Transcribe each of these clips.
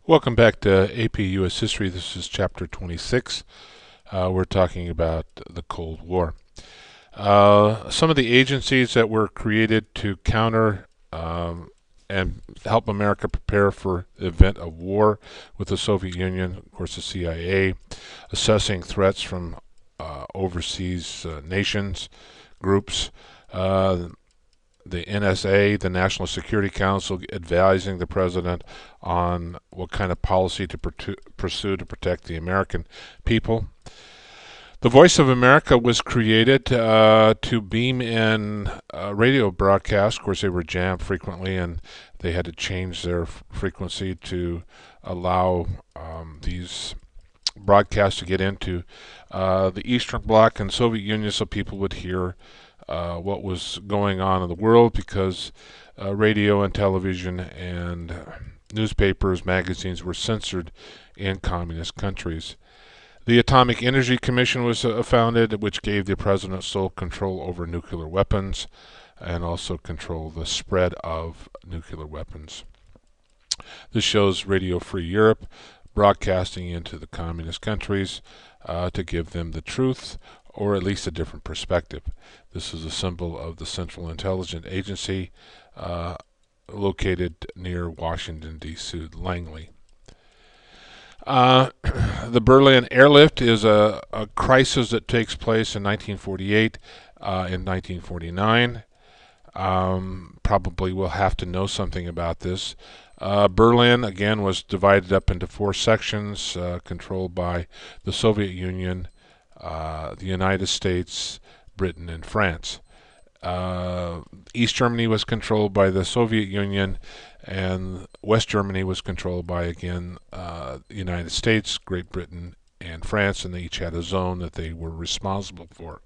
Welcome back to AP U.S. History. This is Chapter 26. We're talking about the Cold War. Some of the agencies that were created to counter and help America prepare for the event of war with the Soviet Union, of course, the CIA, assessing threats from overseas nations, groups. The NSA, the National Security Council, advising the president on what kind of policy to pursue to protect the American people. The Voice of America was created to beam in radio broadcasts. Of course, they were jammed frequently, and they had to change their frequency to allow these broadcasts to get into the Eastern Bloc and Soviet Union so people would hear what was going on in the world, because radio and television and newspapers, magazines were censored in communist countries. The Atomic Energy Commission was founded, which gave the president sole control over nuclear weapons and also control the spread of nuclear weapons. This shows Radio Free Europe broadcasting into the communist countries to give them the truth, or at least a different perspective. This is a symbol of the Central Intelligence Agency located near Washington, D.C., Langley. The Berlin airlift is a crisis that takes place in 1948, in 1949. Probably we'll have to know something about this. Berlin, again, was divided up into four sections, controlled by the Soviet Union, the United States, Britain, and France. East Germany was controlled by the Soviet Union, and West Germany was controlled by, again, the United States, Great Britain, and France, and they each had a zone that they were responsible for.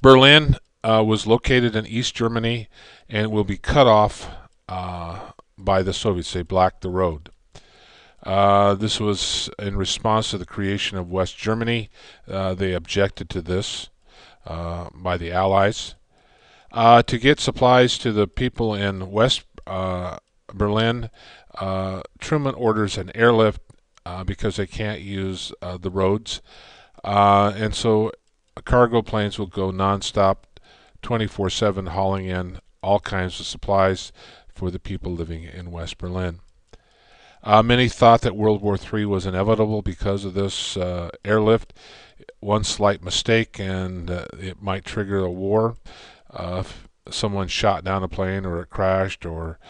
Berlin was located in East Germany and will be cut off by the Soviets. They blocked the road. This was in response to the creation of West Germany. They objected to this by the Allies. To get supplies to the people in West Berlin, Truman orders an airlift because they can't use the roads. And so cargo planes will go nonstop, 24/7, hauling in all kinds of supplies for the people living in West Berlin. Many thought that World War III was inevitable because of this airlift. One slight mistake and it might trigger a war. If someone shot down a plane, or it crashed, or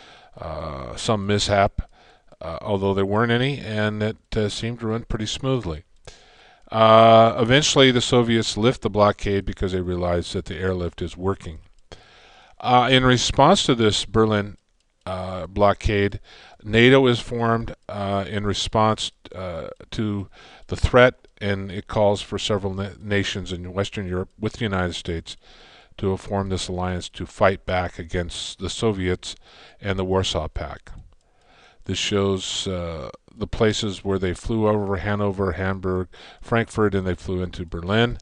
some mishap, although there weren't any, and it seemed to run pretty smoothly. Eventually, the Soviets lift the blockade because they realized that the airlift is working. In response to this Berlin blockade, NATO is formed in response to the threat, and it calls for several nations in Western Europe with the United States to form this alliance to fight back against the Soviets and the Warsaw Pact. This shows the places where they flew over: Hanover, Hamburg, Frankfurt, and they flew into Berlin.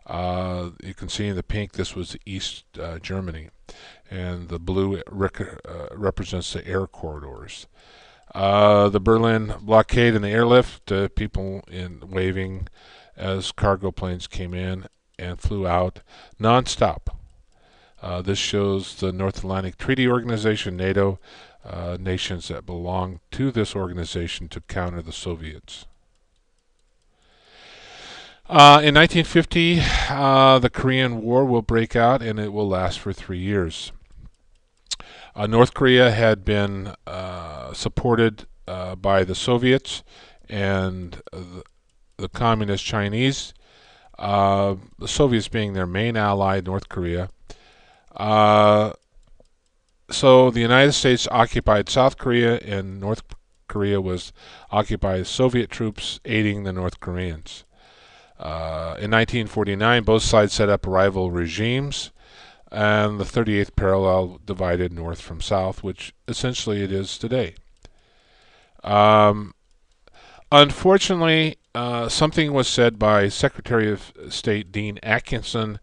You can see in the pink, this was East Germany, and the blue represents the air corridors. The Berlin blockade and the airlift, people waving as cargo planes came in and flew out non-stop. This shows the North Atlantic Treaty Organization, NATO, nations that belong to this organization to counter the Soviets. In 1950, the Korean War will break out, and it will last for 3 years. North Korea had been supported by the Soviets and the Communist Chinese, the Soviets being their main ally, North Korea. So the United States occupied South Korea, and North Korea was occupied by Soviet troops aiding the North Koreans. In 1949, both sides set up rival regimes, and the 38th parallel divided North from South, which essentially it is today. Unfortunately, something was said by Secretary of State Dean Atkinson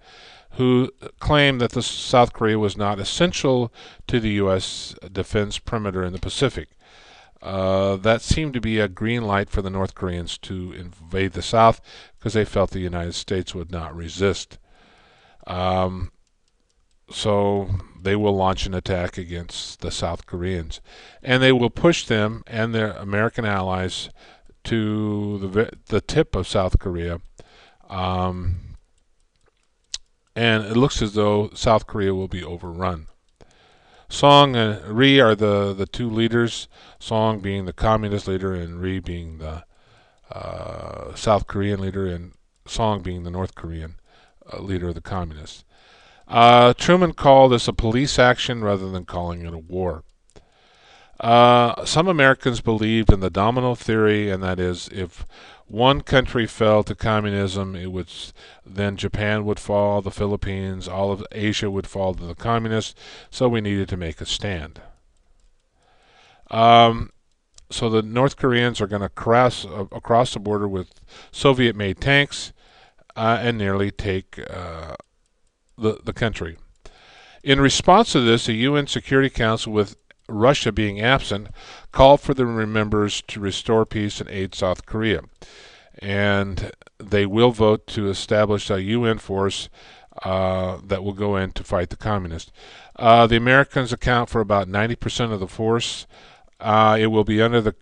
who claimed that South Korea was not essential to the U.S. defense perimeter in the Pacific. That seemed to be a green light for the North Koreans to invade the South because they felt the United States would not resist. So they will launch an attack against the South Koreans, and they will push them and their American allies to the tip of South Korea. And it looks as though South Korea will be overrun. Song and Ri are the two leaders, Song being the communist leader and Ri being the South Korean leader, and Song being the North Korean leader of the communists. Truman called this a police action rather than calling it a war. Some Americans believed in the domino theory, and that is, if one country fell to communism, then Japan would fall, the Philippines, all of Asia would fall to the communists. So we needed to make a stand. So the North Koreans are going to cross across the border with Soviet-made tanks and nearly take the country. In response to this, the UN Security Council, with Russia being absent, called for the members to restore peace and aid South Korea. And they will vote to establish a UN force that will go in to fight the communists. The Americans account for about 90% of the force. It will be under the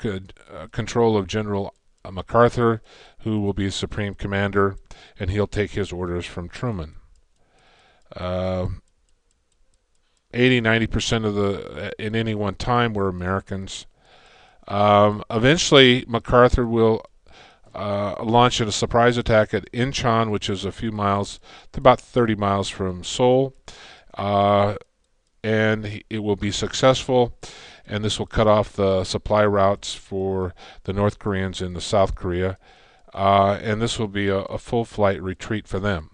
control of General MacArthur, who will be Supreme Commander, and he'll take his orders from Truman. 80-90% of the in any one time were Americans. Eventually, MacArthur will launch a surprise attack at Incheon, which is a few miles, about 30 miles from Seoul, and it will be successful. And this will cut off the supply routes for the North Koreans in the South Korea, and this will be a full-flight retreat for them.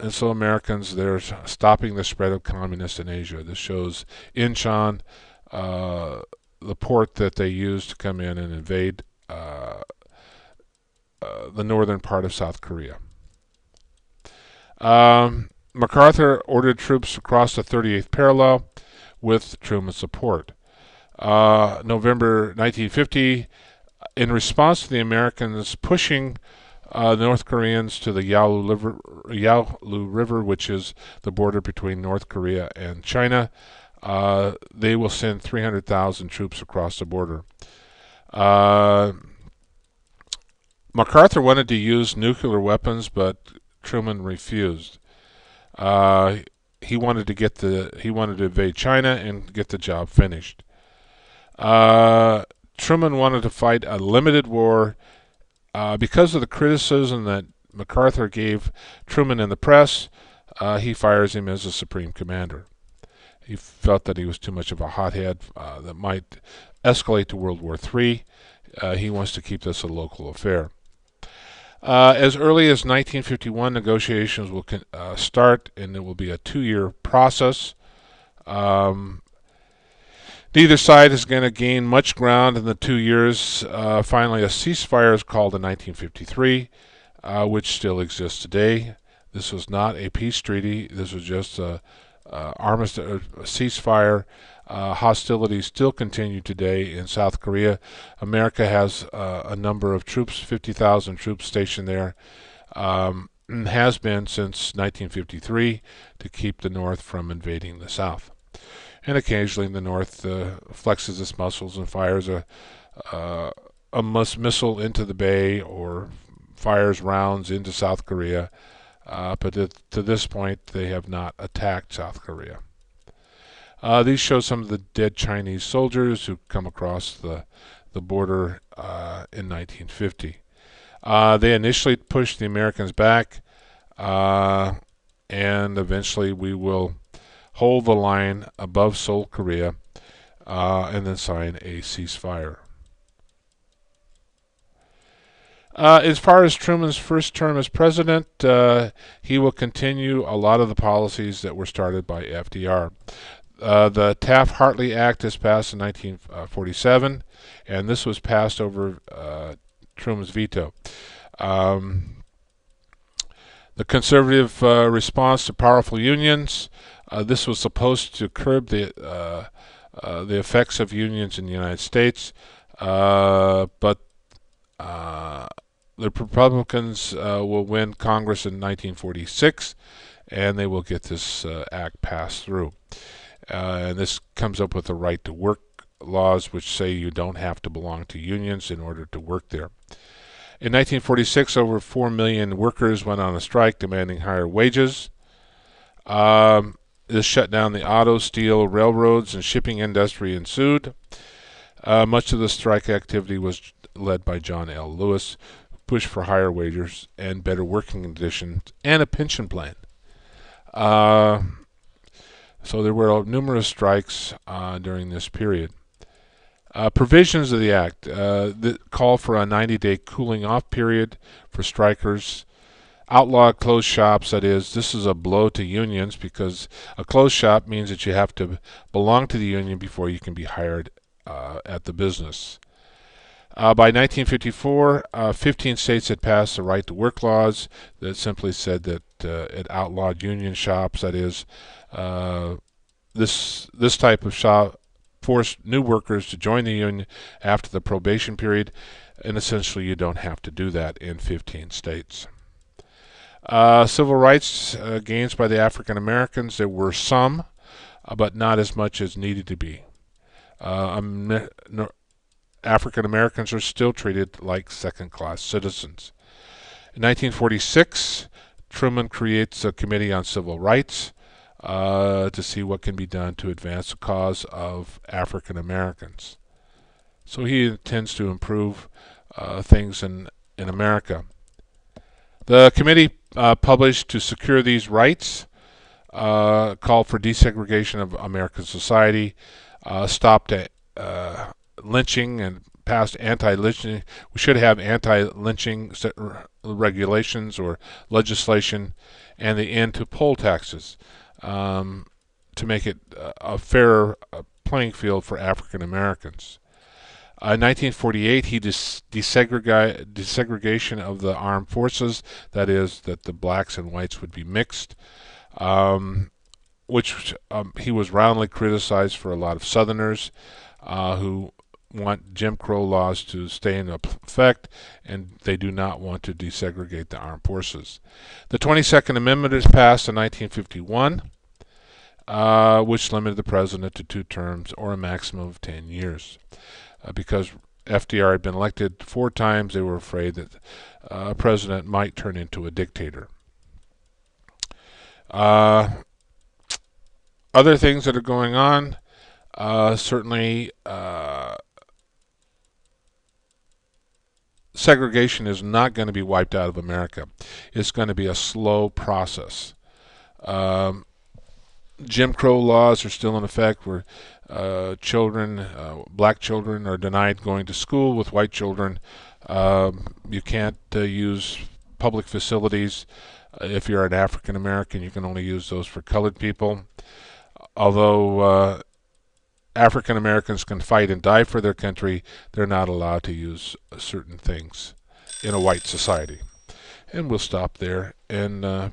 And so Americans, they're stopping the spread of communists in Asia. This shows Incheon, the port that they used to come in and invade the northern part of South Korea. MacArthur ordered troops across the 38th parallel with Truman's support. November 1950, in response to the Americans pushing the North Koreans to the Yalu River, which is the border between North Korea and China, they will send 300,000 troops across the border. MacArthur wanted to use nuclear weapons, but Truman refused. He wanted to invade China and get the job finished. Truman wanted to fight a limited war. Because of the criticism that MacArthur gave Truman in the press, he fires him as a Supreme Commander. He felt that he was too much of a hothead that might escalate to World War III. He wants to keep this a local affair. As early as 1951, negotiations will start, and it will be a 2-year process. Neither side is going to gain much ground in the 2 years. Finally, a ceasefire is called in 1953, which still exists today. This was not a peace treaty. This was just a ceasefire. Hostilities still continue today in South Korea. America has a number of troops, 50,000 troops stationed there, and has been since 1953 to keep the North from invading the South. And occasionally the North flexes its muscles and fires a missile into the bay or fires rounds into South Korea. But to this point, they have not attacked South Korea. These show some of the dead Chinese soldiers who come across the border in 1950. They initially pushed the Americans back, and eventually we will hold the line above Seoul, Korea, and then sign a ceasefire. As far as Truman's first term as president, he will continue a lot of the policies that were started by FDR. The Taft-Hartley Act is passed in 1947, and this was passed over Truman's veto. The conservative response to powerful unions. This was supposed to curb the effects of unions in the United States, but the Republicans will win Congress in 1946, and they will get this act passed through. And this comes up with the right to work laws, which say you don't have to belong to unions in order to work there. In 1946, over 4 million workers went on a strike demanding higher wages. This shut down the auto, steel, railroads, and shipping industry ensued. Much of the strike activity was led by John L. Lewis, who pushed for higher wages and better working conditions and a pension plan. So there were numerous strikes during this period. Provisions of the Act that call for a 90-day cooling off period for strikers. Outlaw closed shops, that is, this is a blow to unions because a closed shop means that you have to belong to the union before you can be hired at the business. By 1954, 15 states had passed the right to work laws that simply said that it outlawed union shops, that is, this type of shop forced new workers to join the union after the probation period, and essentially you don't have to do that in 15 states. Civil rights gains by the African Americans, there were some, but not as much as needed to be. African Americans are still treated like second-class citizens. In 1946, Truman creates a Committee on Civil Rights to see what can be done to advance the cause of African Americans. So he intends to improve things in America. The committee published to secure these rights, called for desegregation of American society, stopped lynching and passed anti-lynching. We should have anti-lynching regulations or legislation, and the end to poll taxes to make it a fairer playing field for African Americans. In 1948, he desegregation of the armed forces, that is, that the blacks and whites would be mixed, which he was roundly criticized for a lot of Southerners who want Jim Crow laws to stay in effect, and they do not want to desegregate the armed forces. The 22nd Amendment is passed in 1951, which limited the president to 2 terms or a maximum of 10 years. Because FDR had been elected 4 times, they were afraid that a president might turn into a dictator. Other things that are going on, certainly segregation is not going to be wiped out of America. It's going to be a slow process. Jim Crow laws are still in effect where black children are denied going to school with white children. You can't use public facilities. If you're an African American, you can only use those for colored people. Although African Americans can fight and die for their country, they're not allowed to use certain things in a white society. And we'll stop there and